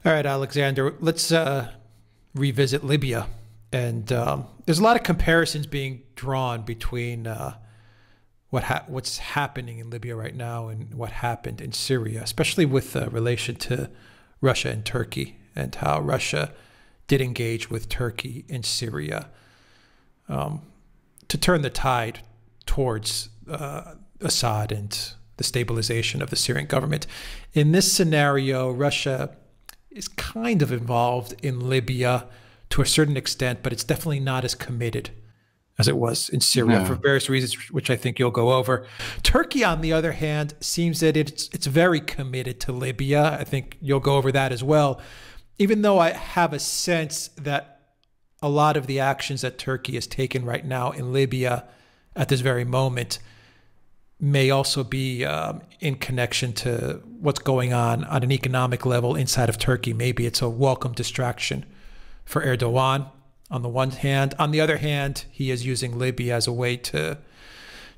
All right, Alexander, let's revisit Libya. And there's a lot of comparisons being drawn between what's happening in Libya right now and what happened in Syria, especially with relation to Russia and Turkey, and how Russia did engage with Turkey in Syria to turn the tide towards Assad and the stabilization of the Syrian government. In this scenario, Russia is kind of involved in Libya to a certain extent, but it's definitely not as committed as it was in Syria for various reasons, which I think you'll go over. Turkey, on the other hand, seems that it's very committed to Libya. I think you'll go over that as well, even though I have a sense that a lot of the actions that Turkey has taken right now in Libya at this very moment may also be in connection to what's going on an economic level inside of Turkey. Maybe it's a welcome distraction for Erdogan on the one hand. On the other hand, he is using Libya as a way to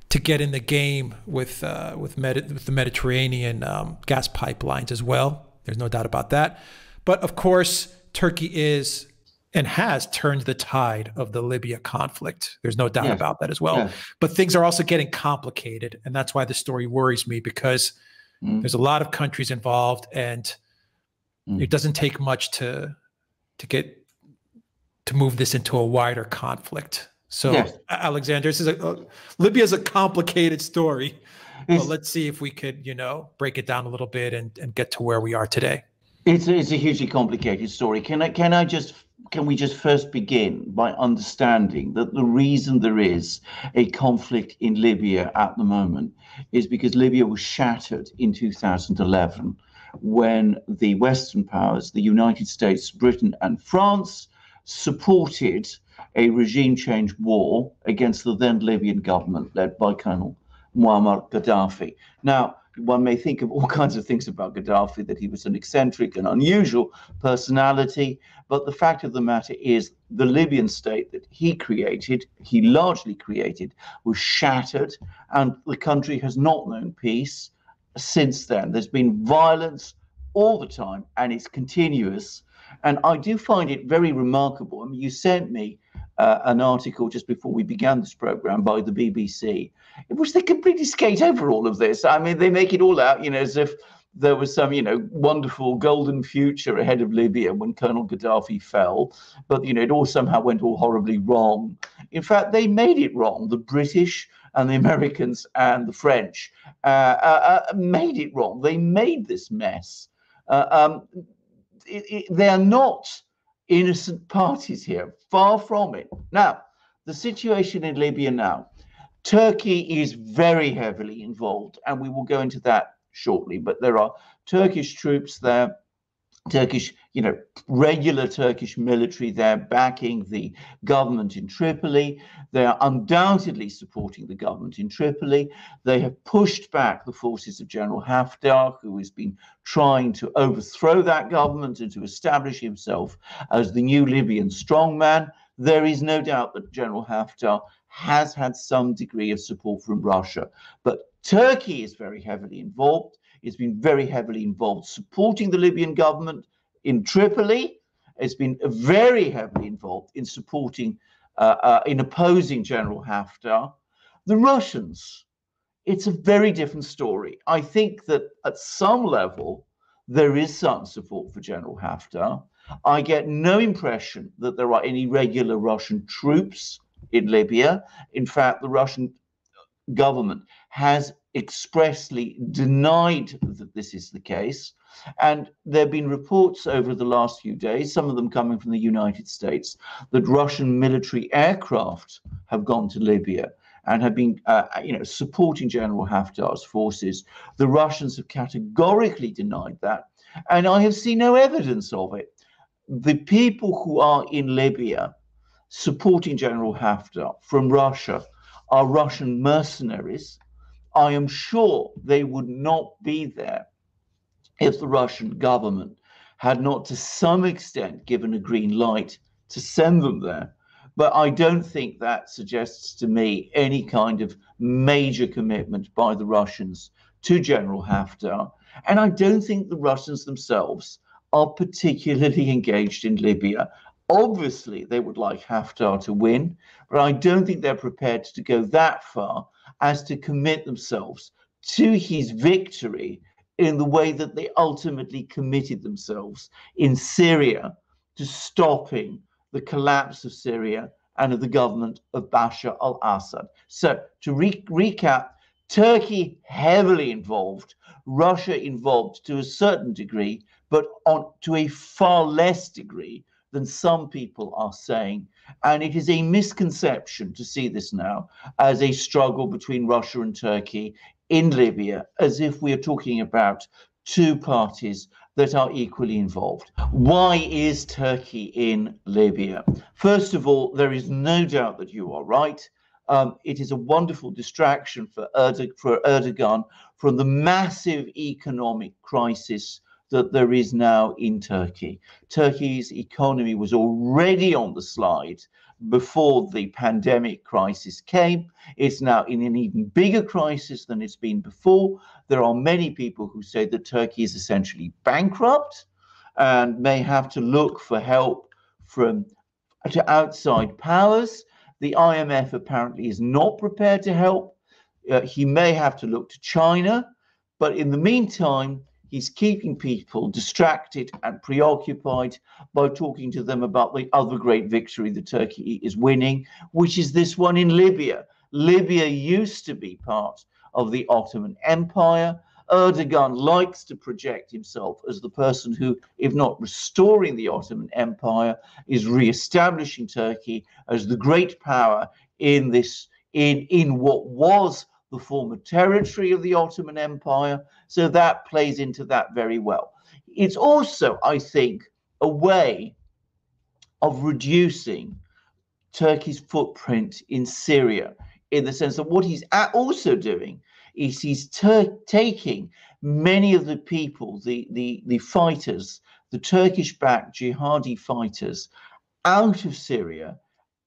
get in the game with the Mediterranean gas pipelines as well. There's no doubt about that. But of course, Turkey is and has turned the tide of the Libya conflict. There's no doubt about that as well. But things are also getting complicated. And that's why the story worries me, because there's a lot of countries involved, and it doesn't take much to move this into a wider conflict. So Alexander, Libya is a complicated story. Well, let's see if we could, break it down a little bit and get to where we are today. It's a hugely complicated story. Can we just first begin by understanding that the reason there is a conflict in Libya at the moment is because Libya was shattered in 2011 when the Western powers, the United States, Britain, and France, supported a regime change war against the then Libyan government led by Colonel Muammar Gaddafi. Now, one may think of all kinds of things about Gaddafi, that he was an eccentric and unusual personality, but the fact of the matter is the Libyan state that he largely created, was shattered, and the country has not known peace since then. There's been violence all the time, and it's continuous. And I do find it very remarkable. I mean, you sent me an article just before we began this program by the BBC, in which they completely skate over all of this. I mean, they make it all out, as if there was some, wonderful golden future ahead of Libya when Colonel Gaddafi fell. But, it all somehow went all horribly wrong. In fact, they made it wrong. The British and the Americans and the French made it wrong. They made this mess. They are not innocent parties here, far from it. Now, the situation in Libya now, Turkey is very heavily involved, and we will go into that shortly, but there are Turkish troops there, regular Turkish military there backing the government in Tripoli. They are undoubtedly supporting the government in Tripoli. They have pushed back the forces of General Haftar, who has been trying to overthrow that government and to establish himself as the new Libyan strongman. There is no doubt that General Haftar has had some degree of support from Russia, but Turkey is very heavily involved. It's been very heavily involved supporting the Libyan government in Tripoli. It's been very heavily involved in supporting, in opposing General Haftar. The Russians, it's a very different story. I think that at some level, there is some support for General Haftar. I get no impression that there are any regular Russian troops in Libya. In fact, the Russian government has expressly denied that this is the case. And there have been reports over the last few days, some of them coming from the United States, that Russian military aircraft have gone to Libya and have been, supporting General Haftar's forces. The Russians have categorically denied that, and I have seen no evidence of it. The people who are in Libya supporting General Haftar from Russia are Russian mercenaries. I am sure they would not be there if the Russian government had not to some extent given a green light to send them there. But I don't think that suggests to me any kind of major commitment by the Russians to General Haftar. And I don't think the Russians themselves are particularly engaged in Libya. Obviously, they would like Haftar to win, but I don't think they're prepared to go that far as to commit themselves to his victory in the way that they ultimately committed themselves in Syria to stopping the collapse of Syria and of the government of Bashar al-Assad. So to recap, Turkey heavily involved, Russia involved to a certain degree, but to a far less degree than some people are saying. And it is a misconception to see this now as a struggle between Russia and Turkey in Libya, as if we are talking about two parties that are equally involved. Why is Turkey in Libya? First of all, there is no doubt that you are right. It is a wonderful distraction for Erdogan from the massive economic crisis that there is now in Turkey. Turkey's economy was already on the slide before the pandemic crisis came. It's now in an even bigger crisis than it's been before. There are many people who say that Turkey is essentially bankrupt and may have to look for help to outside powers. The IMF apparently is not prepared to help. He may have to look to China, but in the meantime, he's keeping people distracted and preoccupied by talking to them about the other great victory that Turkey is winning, which is this one in Libya. Libya used to be part of the Ottoman Empire. Erdogan likes to project himself as the person who, if not restoring the Ottoman Empire, is re-establishing Turkey as the great power in what was the former territory of the Ottoman Empire. So that plays into that very well. It's also, I think, a way of reducing Turkey's footprint in Syria, in the sense that what he's also doing is he's taking many of the people, the fighters, the Turkish-backed jihadi fighters, out of Syria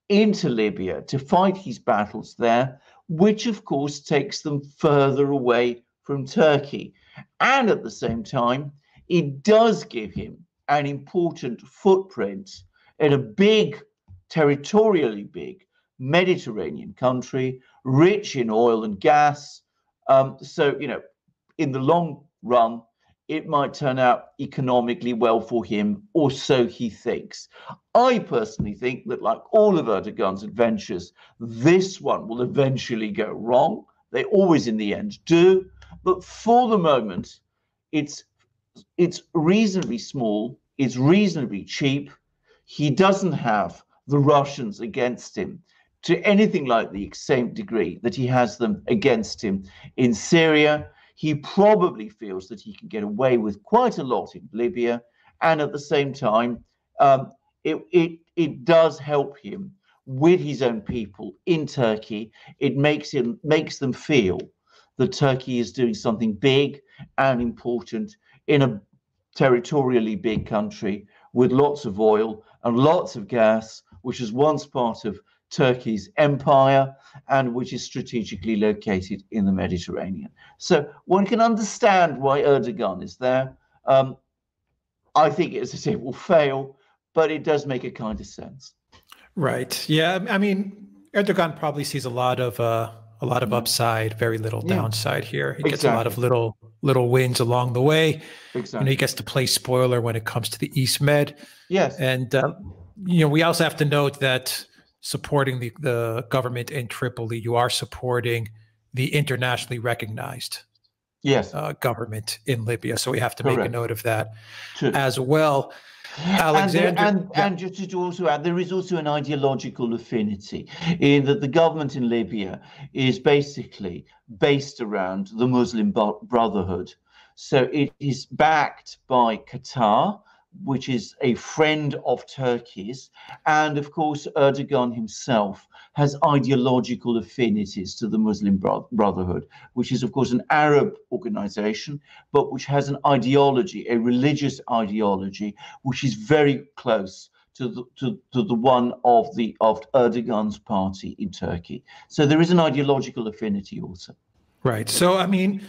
into Libya to fight his battles there, which of course takes them further away from Turkey. And at the same time, it does give him an important footprint in a big, territorially big Mediterranean country, rich in oil and gas. So, in the long run, it might turn out economically well for him, or so he thinks. I personally think that, like all of Erdogan's adventures, this one will eventually go wrong. They always in the end do. But for the moment, it's reasonably small, it's reasonably cheap. He doesn't have the Russians against him to anything like the same degree that he has them against him in Syria. He probably feels that he can get away with quite a lot in Libya, and at the same time, it does help him with his own people in Turkey. It makes them feel that Turkey is doing something big and important in a territorially big country with lots of oil and lots of gas, which was once part of Turkey's empire and which is strategically located in the Mediterranean. So one can understand why Erdogan is there. I think, as I say, it will fail, but it does make a kind of sense. Right. Yeah. I mean, Erdogan probably sees a lot of upside, very little downside here. He gets a lot of little wins along the way. Exactly. He gets to play spoiler when it comes to the East Med. Yes. And we also have to note that supporting the government in Tripoli, you are supporting the internationally recognized government in Libya. So we have to make a note of that as well. Alexander, and just to also add, there is also an ideological affinity in that the government in Libya is basically based around the Muslim Brotherhood. So it is backed by Qatar, which is a friend of Turkey's. And of course, Erdogan himself has ideological affinities to the Muslim Brotherhood, which is, of course, an Arab organization, but which has an ideology, a religious ideology, which is very close to the one of Erdogan's party in Turkey. So there is an ideological affinity also. Right. So, I mean,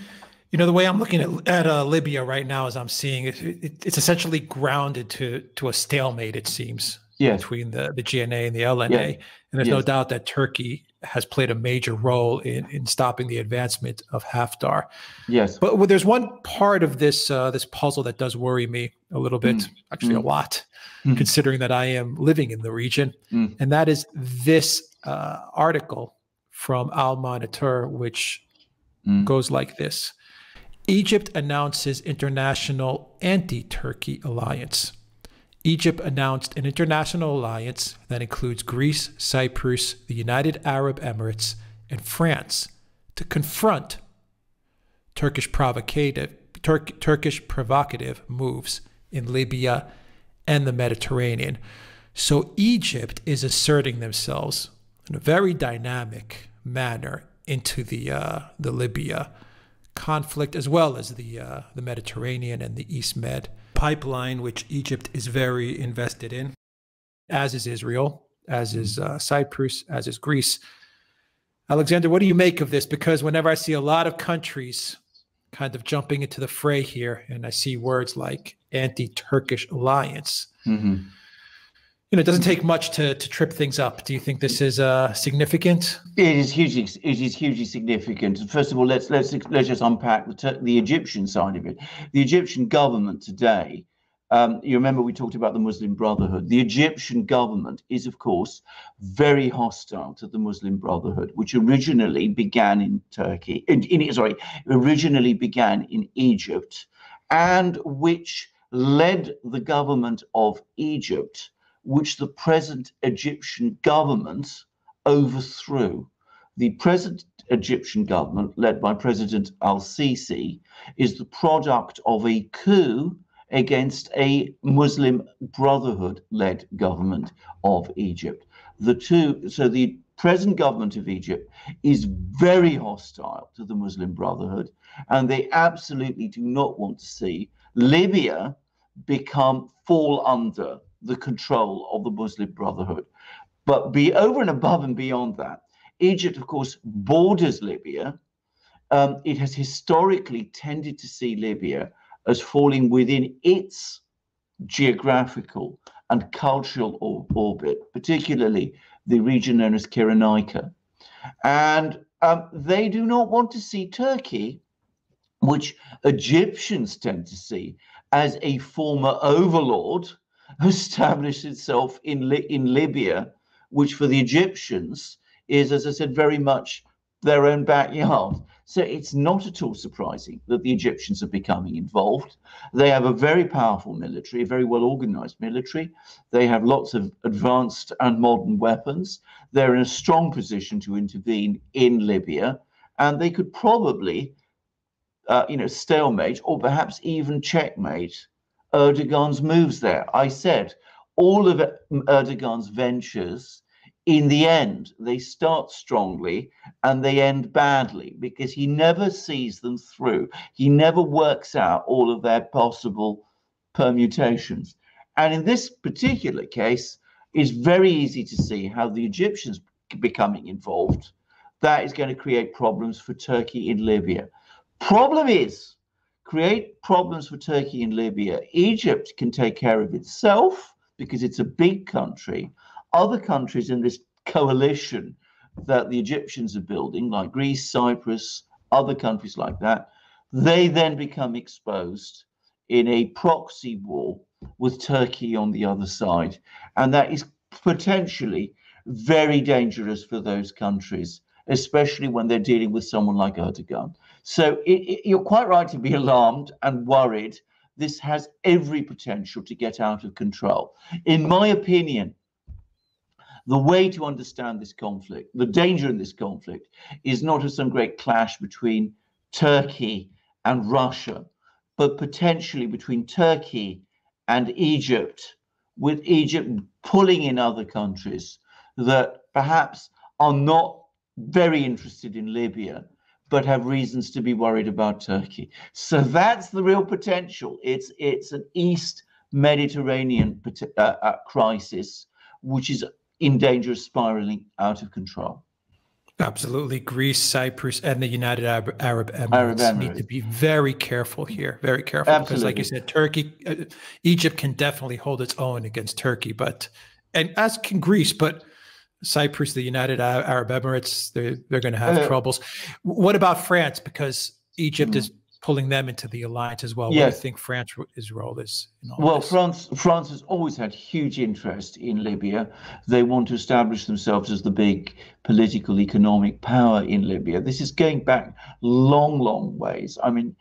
You know, the way I'm looking at Libya right now, as I'm seeing it, it's essentially grounded to a stalemate, it seems, Yes, between the GNA and the LNA. yes, And there's no yes, doubt that Turkey has played a major role in stopping the advancement of Haftar. yes. But there's one part of this puzzle that does worry me a little Mm, bit, actually a lot, mm, considering that I am living in the region, mm, and that is this article from Al Monitor, which mm, goes like this. Egypt announces international anti-Turkey alliance. Egypt announced an international alliance that includes Greece, Cyprus, the United Arab Emirates, and France to confront Turkish provocative moves in Libya and the Mediterranean. So Egypt is asserting themselves in a very dynamic manner into the Libya conflict, as well as the Mediterranean and the East Med pipeline, which Egypt is very invested in, as is Israel, as is Cyprus, as is Greece. Alexander, what do you make of this? Because whenever I see a lot of countries kind of jumping into the fray here, and I see words like anti-Turkish alliance, mhm. you know, it doesn't take much to trip things up. Do you think this is significant? It is hugely, significant. First of all, let's just unpack the Egyptian side of it. The Egyptian government today. You remember we talked about the Muslim Brotherhood. The Egyptian government is, of course, very hostile to the Muslim Brotherhood, which originally began in Turkey. Originally began in Egypt, and which led the government of Egypt, which the present Egyptian government overthrew. The present Egyptian government, led by President al-Sisi, is the product of a coup against a Muslim Brotherhood-led government of Egypt. So the present government of Egypt is very hostile to the Muslim Brotherhood, and they absolutely do not want to see Libya fall under the control of the Muslim Brotherhood. But be over and above and beyond that, Egypt, of course, borders Libya. It has historically tended to see Libya as falling within its geographical and cultural orbit, particularly the region known as Cyrenaica. And they do not want to see Turkey, which Egyptians tend to see as a former overlord, establish itself in Libya, which for the Egyptians is, as I said, very much their own backyard. So it's not at all surprising that the Egyptians are becoming involved. They have a very powerful military, a very well organized military. They have lots of advanced and modern weapons. They're in a strong position to intervene in Libya, and they could probably, stalemate or perhaps even checkmate Erdogan's moves there. I said all of Erdogan's ventures, in the end, they start strongly and they end badly because he never sees them through. He never works out all of their possible permutations. And in this particular case, it's very easy to see how the Egyptians becoming involved, that is going to create problems for Turkey in Libya. Problem is, create problems for Turkey in Libya. Egypt can take care of itself because it's a big country. Other countries in this coalition that the Egyptians are building, like Greece, Cyprus, other countries like that, they then become exposed in a proxy war with Turkey on the other side. And that is potentially very dangerous for those countries, especially when they're dealing with someone like Erdogan. So you're quite right to be alarmed and worried. This has every potential to get out of control. In my opinion, the way to understand this conflict, the danger in this conflict, is not as some great clash between Turkey and Russia, but potentially between Turkey and Egypt, with Egypt pulling in other countries that perhaps are not very interested in Libya, but have reasons to be worried about Turkey. So that's the real potential. It's an East Mediterranean crisis, which is in danger of spiraling out of control. Absolutely. Greece, Cyprus, and the United Arab Arab Emirates need to Emirates. be very careful here, very careful, because, like you Absolutely. said, Turkey, Egypt can definitely hold its own against Turkey, and as can Greece, but Cyprus, the United Arab Emirates, they're going to have troubles. What about France? Because Egypt is pulling them into the alliance as well. What do you Yes. think France's role is in all Well, this? France has always had huge interest in Libya. They want to establish themselves as the big political, economic power in Libya. This is going back long, long ways. I mean,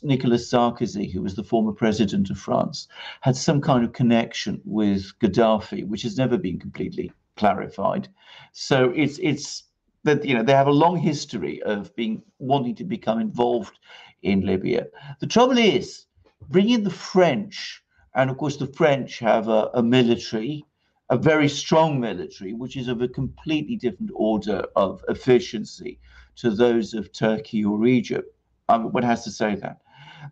Nicolas Sarkozy, who was the former president of France, had some kind of connection with Gaddafi, which has never been completely clarified. So it's that they have a long history of wanting to become involved in Libya. The trouble is, bring in the French, and of course the French have a military, a very strong military, which is of a completely different order of efficiency to those of Turkey or Egypt. One has to say that.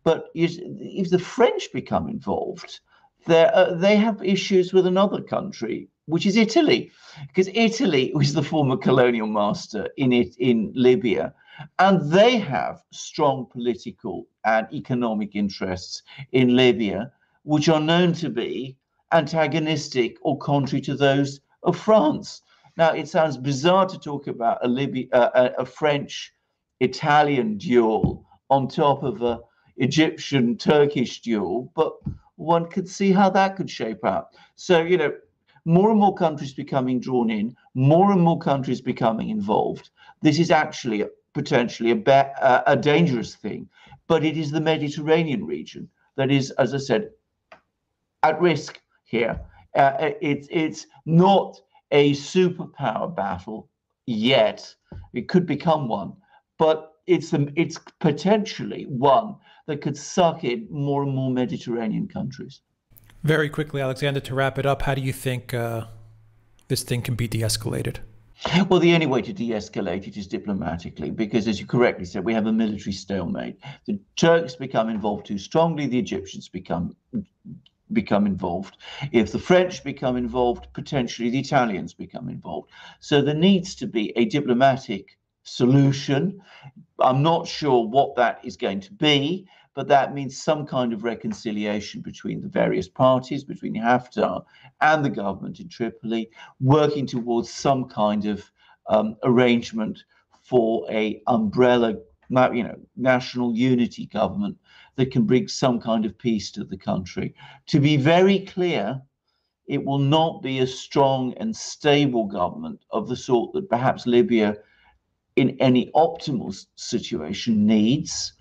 But if the French become involved, they have issues with another country, which is Italy, because Italy was the former colonial master in Libya. And they have strong political and economic interests in Libya, which are known to be antagonistic or contrary to those of France. Now, it sounds bizarre to talk about a French-Italian duel on top of a Egyptian-Turkish duel, but one could see how that could shape out. So, more and more countries becoming drawn in, more and more countries becoming involved. This is actually potentially a dangerous thing, but it is the Mediterranean region that is, as I said, at risk here. It's not a superpower battle yet. It could become one, but it's potentially one that could suck in more and more Mediterranean countries. Very quickly, Alexander, to wrap it up, how do you think this thing can be de-escalated? Well, the only way to de-escalate it is diplomatically, because, as you correctly said, we have a military stalemate. The Turks become involved too strongly, the Egyptians become involved. If the French become involved, potentially the Italians become involved. So there needs to be a diplomatic solution. I'm not sure what that is going to be, but that means some kind of reconciliation between the various parties, between Haftar and the government in Tripoli, working towards some kind of arrangement for a umbrella, national unity government that can bring some kind of peace to the country. To be very clear, it will not be a strong and stable government of the sort that perhaps Libya, in any optimal situation, needs.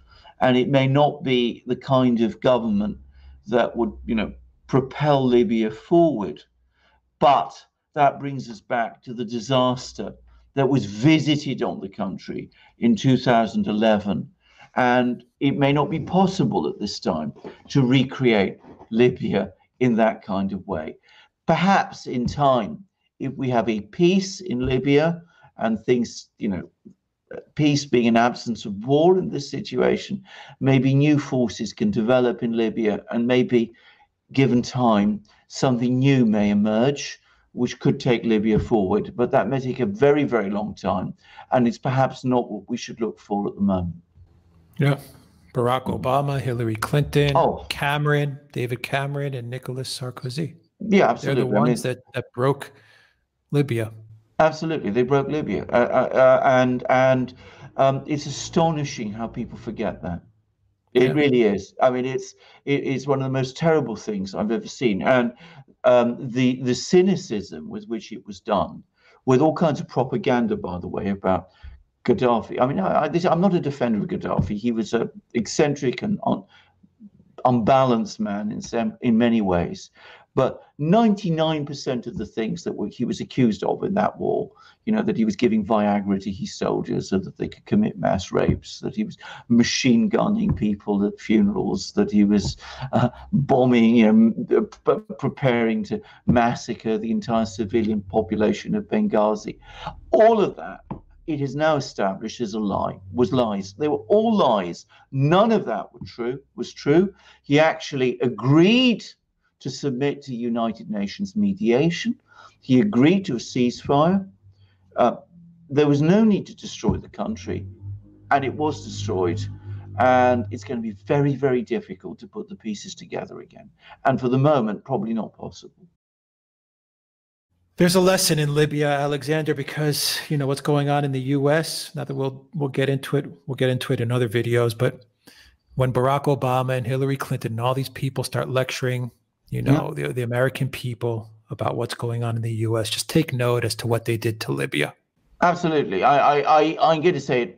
And it may not be the kind of government that would, propel Libya forward. But that brings us back to the disaster that was visited on the country in 2011. And it may not be possible at this time to recreate Libya in that kind of way. Perhaps in time, if we have a peace in Libya and things, peace being an absence of war in this situation, maybe new forces can develop in Libya, and maybe, given time, something new may emerge, which could take Libya forward. But that may take a very, very long time, and it's perhaps not what we should look for at the moment. Yeah. Barack Obama, Hillary Clinton, David Cameron, and Nicolas Sarkozy. Yeah, absolutely. They're the ones that broke Libya. Absolutely, they broke Libya, and it's astonishing how people forget that. It really is. I mean, it's one of the most terrible things I've ever seen, and the cynicism with which it was done, with all kinds of propaganda, by the way, about Gaddafi. I mean, I'm not a defender of Gaddafi. He was an eccentric and unbalanced man in many ways. But 99% of the things that he was accused of in that war, that he was giving Viagra to his soldiers so that they could commit mass rapes, that he was machine gunning people at funerals, that he was bombing, preparing to massacre the entire civilian population of Benghazi. All of that, it is now established as a lie, was lies. They were all lies. None of that was true. He actually agreed to submit to United Nations mediation. He agreed to a ceasefire. there was no need to destroy the country, and it was destroyed. And it's going to be very, very difficult to put the pieces together again. And for the moment, probably not possible. There's a lesson in Libya, Alexander, because you know what's going on in the U.S. Not that we'll get into it. We'll get into it in other videos. But when Barack Obama and Hillary Clinton and all these people start lecturing, you know, the American people about what's going on in the U.S., just take note as to what they did to Libya. Absolutely. I'm going to say it.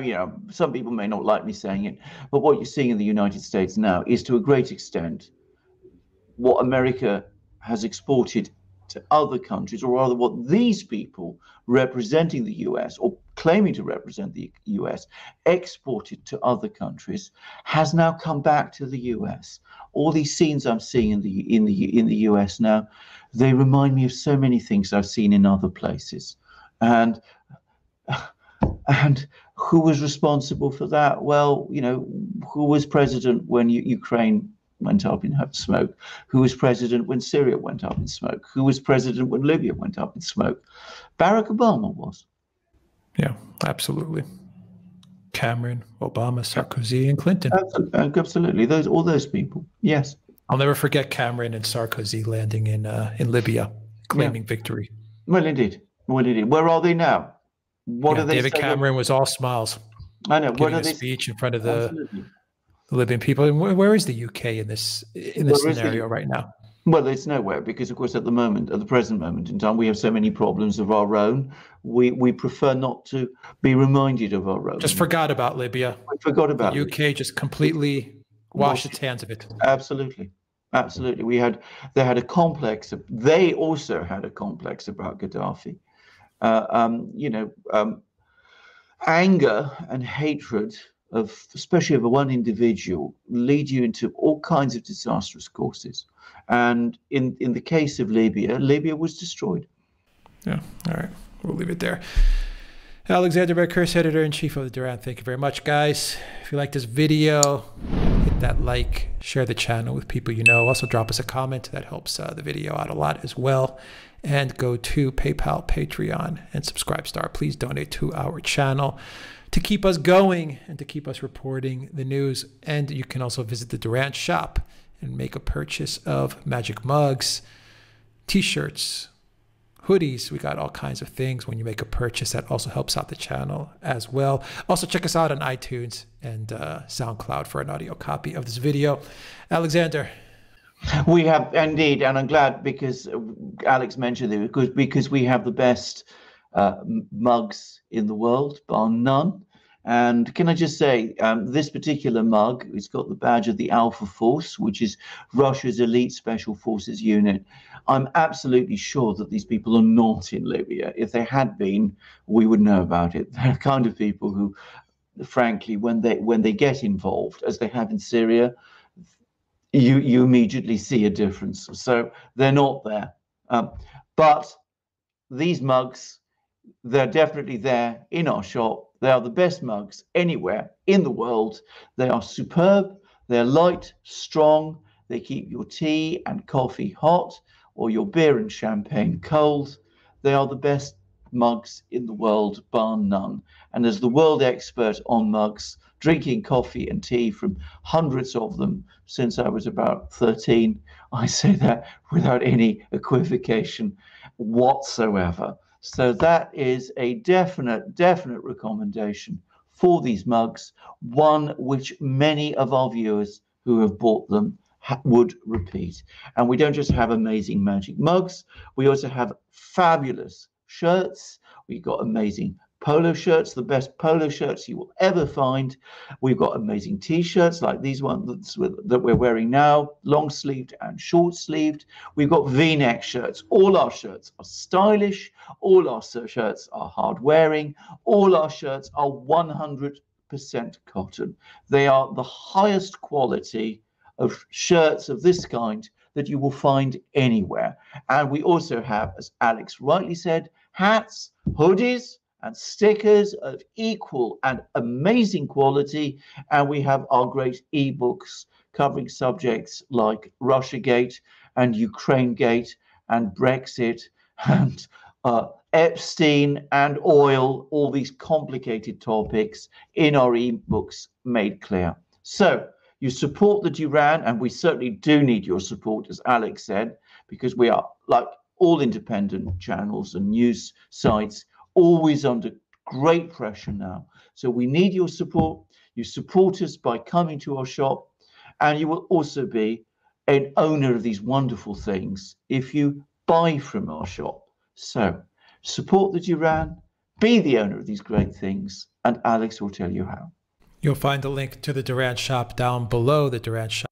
You know, some people may not like me saying it, but what you're seeing in the United States now is to a great extent what America has exported to other countries, or rather what these people representing the US or claiming to represent the US exported to other countries has now come back to the US. All these scenes I'm seeing in the US now, they remind me of so many things I've seen in other places. And who was responsible for that? Well, you know, who was president when Ukraine went up in smoke? Who was president when Syria went up in smoke? Who was president when Libya went up in smoke? Barack Obama was. Yeah, absolutely. Cameron, Obama, Sarkozy, and Clinton. Absolutely. All those people. Yes. I'll never forget Cameron and Sarkozy landing in Libya, claiming victory. Well, indeed. Well, indeed. Where are they now? What are they? David Cameron was all smiles. I know. Giving a speech in front of the Libyan people. And where is the UK in this scenario right now? Well, it's nowhere, because, of course, at the present moment in time, we have so many problems of our own. We prefer not to be reminded of our own. Just forgot about Libya. We forgot about the UK. Just completely washed its hands of it. Absolutely. Absolutely. They also had a complex about Gaddafi. Anger and hatred especially of one individual, lead you into all kinds of disastrous courses. And in the case of Libya, Libya was destroyed. Yeah. All right. We'll leave it there. Alexander Mercouris, editor-in-chief of the Duran. Thank you very much, guys. If you like this video, hit that like, share the channel with people you know. Also drop us a comment. That helps the video out a lot as well. And go to PayPal, Patreon, and Subscribestar. Please donate to our channel to keep us going and to keep us reporting the news. And you can also visit the Duran shop and make a purchase of magic mugs, t-shirts, hoodies. We got all kinds of things when you make a purchase. That also helps out the channel as well. Also check us out on iTunes and SoundCloud for an audio copy of this video. Alexander. We have indeed, and I'm glad because Alex mentioned it, because we have the best mugs in the world, bar none. And can I just say, this particular mug, it's got the badge of the Alpha Force, which is Russia's elite special forces unit. I'm absolutely sure that these people are not in Libya. If they had been, we would know about it. They're the kind of people who, frankly, when they get involved, as they have in Syria, you immediately see a difference. So they're not there. But these mugs, they're definitely there in our shop. They are the best mugs anywhere in the world. They are superb. They're light, strong. They keep your tea and coffee hot, or your beer and champagne cold. They are the best mugs in the world, bar none. And as the world expert on mugs, drinking coffee and tea from hundreds of them since I was about 13, I say that without any equivocation whatsoever. So that is a definite recommendation for these mugs, one which many of our viewers who have bought them would repeat. And we don't just have amazing magic mugs, we also have fabulous shirts. We've got amazing polo shirts, the best polo shirts you will ever find. We've got amazing t-shirts like these ones that we're wearing now, long sleeved and short sleeved. We've got v-neck shirts. All our shirts are stylish. All our shirts are hard wearing. All our shirts are 100% cotton. They are the highest quality of shirts of this kind that you will find anywhere. And we also have, as Alex rightly said, hats, hoodies, and stickers of equal and amazing quality. And we have our great ebooks covering subjects like Russiagate and Ukrainegate and Brexit and Epstein and oil, all these complicated topics in our ebooks made clear. So you support the Duran, and we certainly do need your support, as Alex said, because we are, like all independent channels and news sites, always under great pressure now. So we need your support. You support us by coming to our shop, and you will also be an owner of these wonderful things if you buy from our shop. So support the Duran, be the owner of these great things, and Alex will tell you how. You'll find a link to the Duran shop down below the Duran shop.